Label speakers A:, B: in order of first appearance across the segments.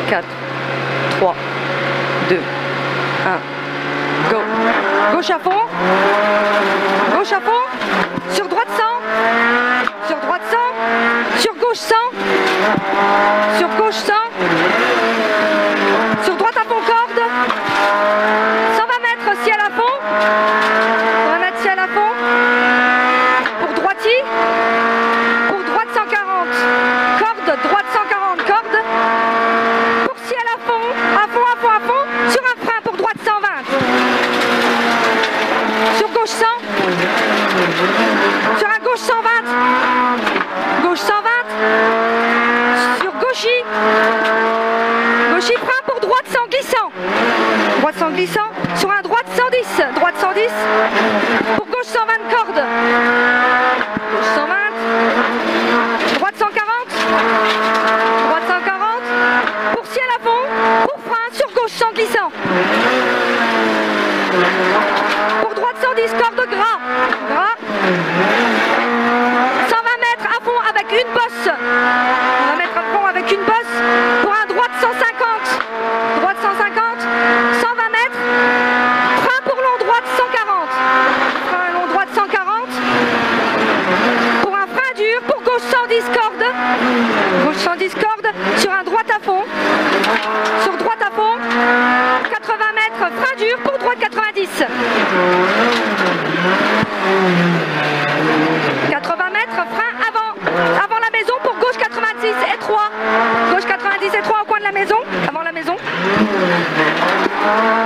A: 4, 3, 2, 1, go. Gauche à fond. Gauche à fond. Sur droite 100. Sur droite 100. Sur gauche 100. Sur gauche 100. Sur droite à fond corde. 120 mètres ciel à fond. 120 mètres ciel à fond. Pour droitier. Pour droite 140. Corde, droite 140. Corde. Pour ciel à fond. À fond, à fond, à fond. Sur un frein pour droite 120. Sur gauche 100. Sur un gauche 120. Gauche 120. Sur gauchis. Gauchis frein pour droite 100 glissant. Droite 100 glissant. Sur un droite 110. Droite 110. Pour gauche 120 cordes. Gauche 120. Droite 140. Droite 140. Pour ciel à fond. Pour frein sur gauche 100 glissant. Pour droite 110 cordes gras. Gras. 120 mètres à fond avec une bosse. 120 mètres à fond avec une bosse. Pour un droite 150. Droite 150. 120 mètres. Frein pour long droite 140. Frein long droite 140. Pour un frein dur. Pour gauche 110 cordes. Gauche 110 cordes. Sur un droite à fond. Sur droite à fond. 80 mètres. Frein dur. Pour droite 90. 80 mètres. Frein avant. Avant la maison. Pour gauche 86 et 3. Gauche 90 et 3 au coin de la maison. Avant la maison.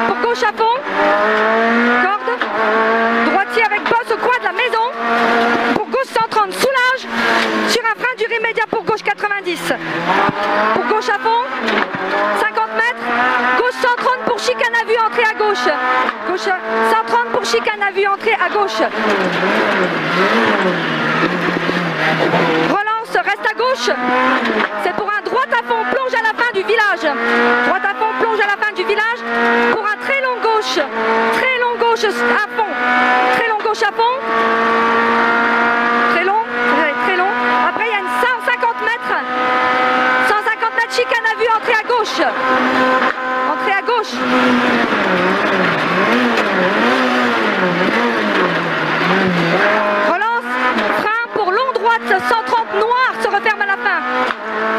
A: Pour gauche à fond. Corde. Droitier avec bosse au coin de la maison. Pour gauche 130. Soulage. Sur un frein dur immédiat pour gauche 90. Pour gauche à fond. 50 mètres. Gauche 130 pour chicane à vue entrée à gauche. Gauche 130 pour chicane à vue entrée à gauche. Relance, reste à gauche. C'est pour un droite à fond, plonge à la fin du village. Droite à fond, plonge à la fin du village. Pour un très long gauche. Très long gauche à fond. Très long gauche à fond. Très long. Très long. Après, il y a une 150 mètres. 150 mètres chicane à vue, entrée à gauche. Entrée à gauche. Relance. Frein pour long droite 130 noir se referme à la fin.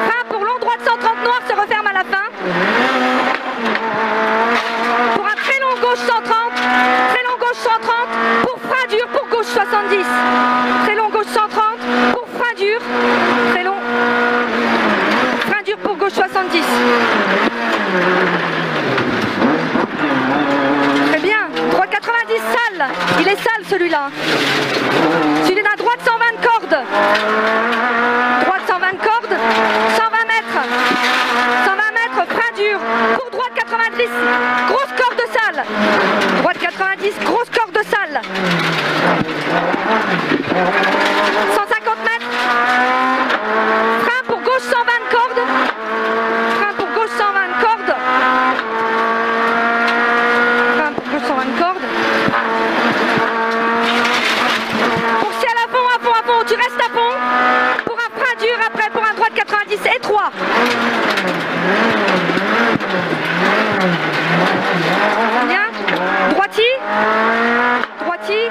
A: Frein pour long droite 130 noir se referme à la fin. Pour un très long gauche 130. Très long gauche 130. Pour frein dur pour gauche 70. Très long gauche 130. Pour frein dur. Très long. Frein dur pour gauche 70. Très bien. Droite 90 sale. Il est sale celui-là. Celui d'un droite 120 cordes. Droite 120 cordes. 120 mètres. 120 mètres. Frein dur. Pour droite 90. Grosse corde sale. Droite 90. Grosse corde sale. 150 mètres. Frein pour gauche 120 cordes. Frein pour gauche 120 cordes. Frein pour gauche 120 cordes. Pour ciel à fond, à fond, à fond. Tu restes à fond. Pour un frein dur après, pour un droite 90 et 3. Bien. Droitier. Droitier.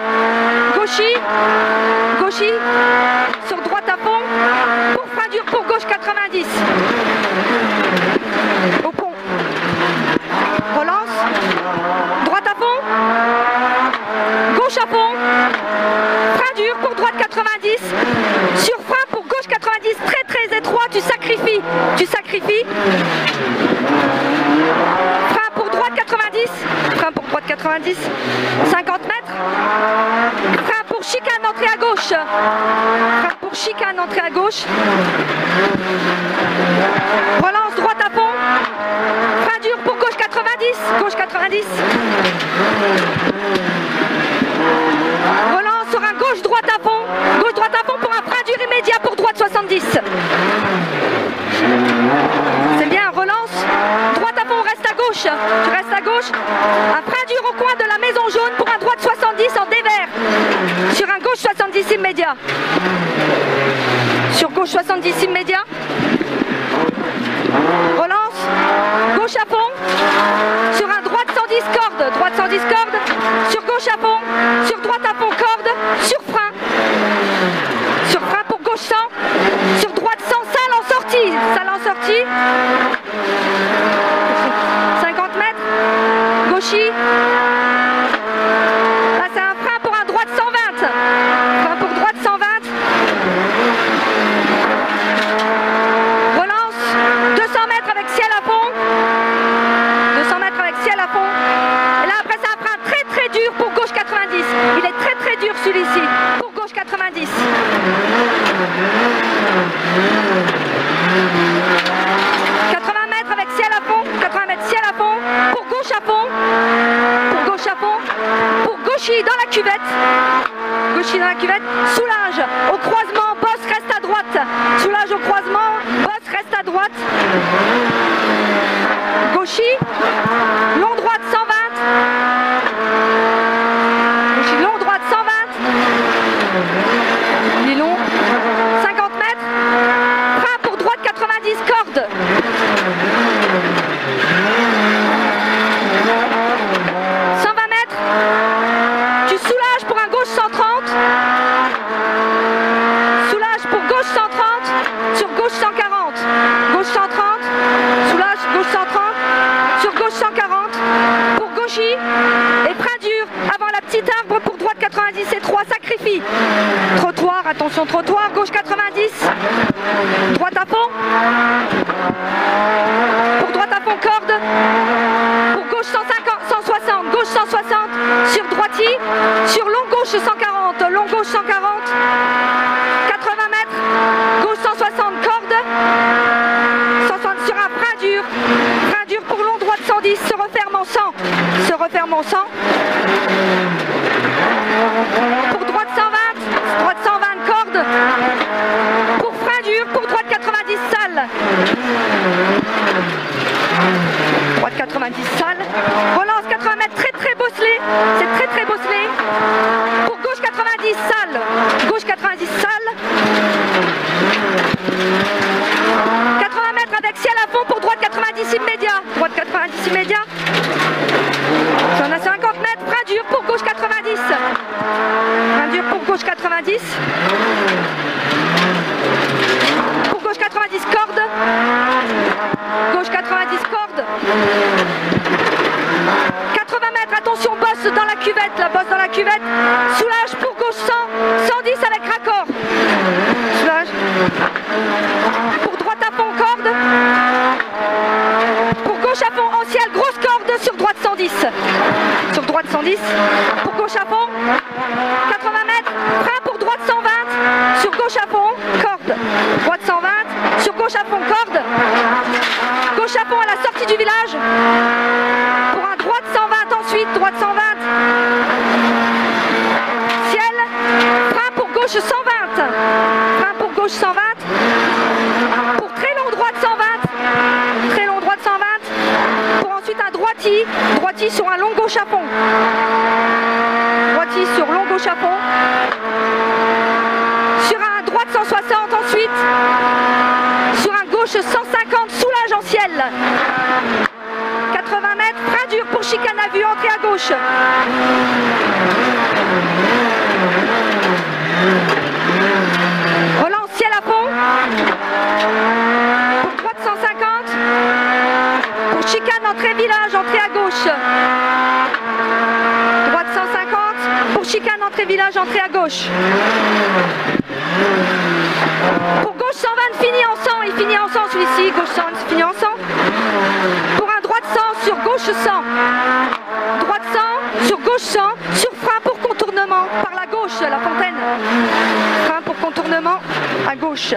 A: Gauchis. Gauchis. Sur droite à fond. Pour frein dur pour gauche 90. Au pont. Relance. Droite à fond. Gauche à fond. Frein dur pour droite 90. Sur frein pour gauche 90. Très très étroit. Tu sacrifies. Tu sacrifies. Frein pour droite 90. Frein pour droite 90. 50 mètres. Frein pour chicane entrée à gauche. Frein pour chicane entrée à gauche. Relance droite à fond. Frein dur pour gauche 90. Gauche 90. Relance sur un gauche droite à fond. Gauche droite à fond pour un frein dur immédiat pour droite 70. C'est bien, relance. Droite à fond, reste à gauche. Tu restes à gauche. Un frein dur au coin de la maison jaune pour un droite 70 en dévers. Sur un gauche 70 immédiat. Sur gauche 70 immédiat. Relance. sur un droite 110 corde, droite 110 corde, sur gauche à fond, sur droite à fond corde, sur frein pour gauche 100, sur droite 100, salle en sortie, 50 mètres, gauchy, là c'est un frein pour un droite 120, frein pour droite 120, relance, 200 mètres avec ciel à fond, 200 mètres avec ciel à fond, et là après c'est un frein très très dur pour gauche 90, il est très très dur celui-ci, pour gauche 90. 80 mètres avec ciel à fond, 80 mètres ciel à fond, pour gauche à fond, pour gauchy dans la cuvette, soulage au croisement, bosse reste à droite, soulage au croisement, bosse reste à droite, gauchy, long droite 120, gauchy long droite 120, il est long, 50 mètres, frein pour droite 90 corde, 120 mètres, tu soulages pour un gauche 130, soulage pour gauche 130, sur gauche 140, gauche 130, soulage gauche 130, sur gauche 140, pour gauchy, et frein dur avant la petite arbre pour droite 90 et 3, sacrifie, trottoir, attention trottoir, gauche 90, droite à fond, pour droite à fond corde, pour gauche 150, 160, gauche 160, sur droiti, sur long gauche 140, long gauche 140, 80 mètres, gauche 160 corde, 160 sur un frein dur pour long droite 110, se referme en 100, pour droite 120 corde, pour frein dur, pour droite 90 salle, droite 90 salle, relance 80 mètres très très bosselé, c'est très bosselé, pour gauche 90 salle, gauche 90 salle, 80 mètres avec ciel à fond pour droite 90 immédiat, droite 90 immédiat, j'en ai 50 mètres, frein dur pour gauche 90, frein dur pour gauche 90, pour gauche 90 corde, gauche 90 corde, 80 mètres, attention bosse dans la cuvette, la bosse dans la cuvette, soulage pour gauche 100, 110 avec raccord, soulage, pour droite à fond corde, pour gauche à fond en ciel, grosse corde sur droite 110, pour gauche à fond, 80 mètres, frein pour droite 120, sur gauche à fond, corde, droite 120, sur gauche à fond corde, gauche à fond à la sortie du village, pour un droite 120 ensuite, droite 120, ciel, frein pour gauche 120, frein pour gauche 120, pour très long droite 120, très long droite 120, pour ensuite un droiti sur un long gauche à fond, droiti sur long gauche à fond, sur un droite 160 ensuite, sur un gauche 150, soulage en ciel, 80 mètres, frein dur pour chicane à vue, entrée à gauche, relance ciel à fond, pour droite 150, pour chicane entrée village, entrée à gauche, droite 150, pour chicane entrée village, entrée à gauche, pour gauche 120 finit en 100, il finit en 100 celui-ci, gauche 100 finit en 100, pour un droite 100 sur gauche 100, droite 100 sur gauche 100, sur frein pour contournement par la gauche, la fontaine, frein pour contournement à gauche,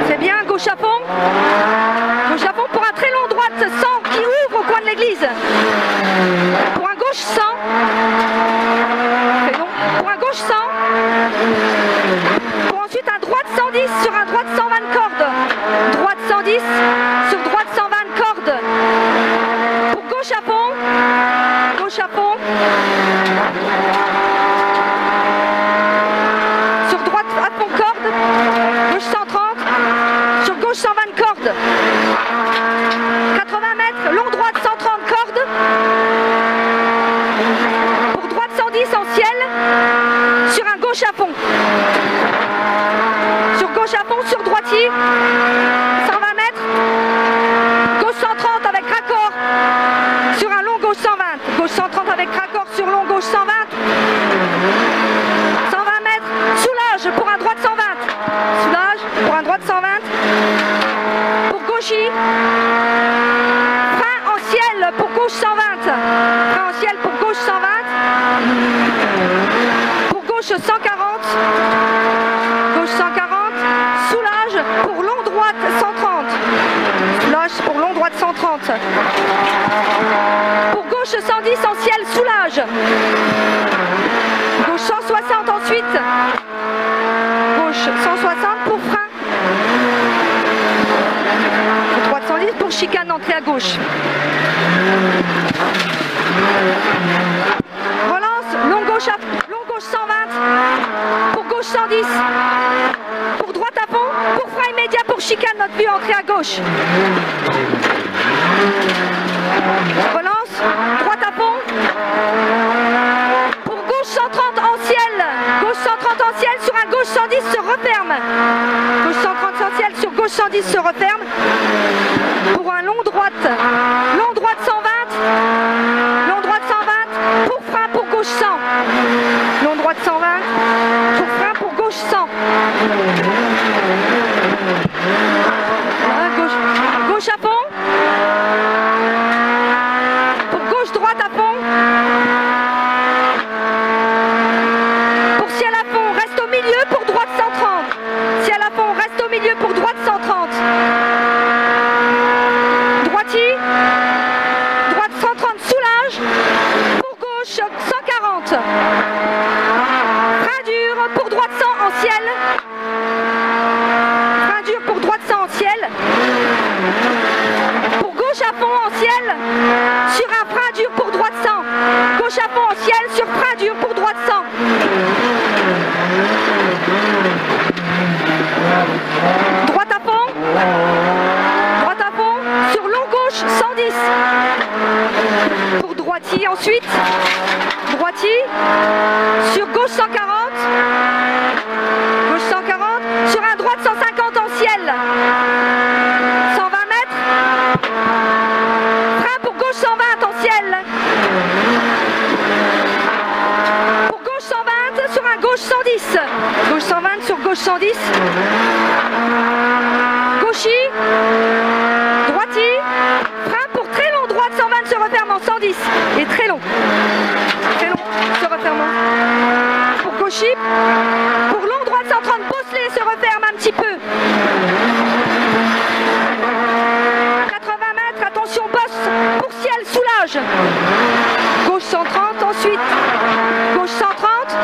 A: c'est bien, gauche à fond pour un très long droite 100 qui ouvre au coin de l'église, pour un gauche 100, très long, pour un gauche 100, pour ensuite un droite 110 sur un droite 120 corde, droite 110 sur droite 120 corde, pour gauche à fond, sur droite à fond corde, gauche 130, sur gauche 120 corde, Pour droite 110 en ciel, sur un gauche à fond. Sur gauche à fond, sur droitier, 120 mètres. Gauche 130 avec raccord, sur un long gauche 120. Gauche 130 avec raccord, sur long gauche 120. 120 mètres, soulage pour un droite 120. Soulage pour un droite 120. Pour gauchis, frein en ciel pour gauche 120. Frein en ciel pour gauche 120. Pour gauche 140. Gauche 140. Soulage pour long droite 130. Soulage pour long droite 130. Pour gauche 110 en ciel, soulage. Gauche 160 ensuite. Gauche 160 pour frein. Droite 110 pour chicane, entrée à gauche. Relance, long gauche 120. Pour gauche 110. Pour droite à fond. Pour frein immédiat pour chicane, notre vue, entrée à gauche. Relance, droite à fond. Pour gauche 130 en ciel. Gauche 130 en ciel, sur un gauche 110 se referme. Gauche 130 en ciel, sur gauche 110 se referme. Pour un long droite. Long droite 120. Long droite 120. Pour frein pour gauche 100. Long droite 120. Pour frein pour gauche 100. Voilà, gauche à fond. Pour gauche droite à fond. Pour ciel à fond, reste au milieu pour droite 130. Ciel à fond, reste au milieu pour droite 130. Droitier. Droite 130, soulage. Pour gauche 140. Frein dur pour droite 100 en ciel. Frein dur pour droite 100 en ciel. Pour gauche à fond en ciel. Sur un frein dur pour droite 100. Gauche à fond en ciel sur frein dur pour droite 100. Droite à fond. Droite à fond. Sur long gauche 110. Pour droitier ensuite. Droitier. Sur gauche 140. Gauche 140. Sur un droite 150 en ciel. 120 mètres. Frein pour gauche 120 en ciel. Pour gauche 120 sur un gauche 110. Gauche 120 sur gauche 110. Gauchis. Droitier. Frein pour très long droite 120 se referme en 110. Et très long. Très long se referme. Pour gauchis. Pour long droite 130 bosselet se referme un petit peu. 80 mètres, attention bosse. Pour ciel, soulage. Gauche 130 ensuite. Gauche 130.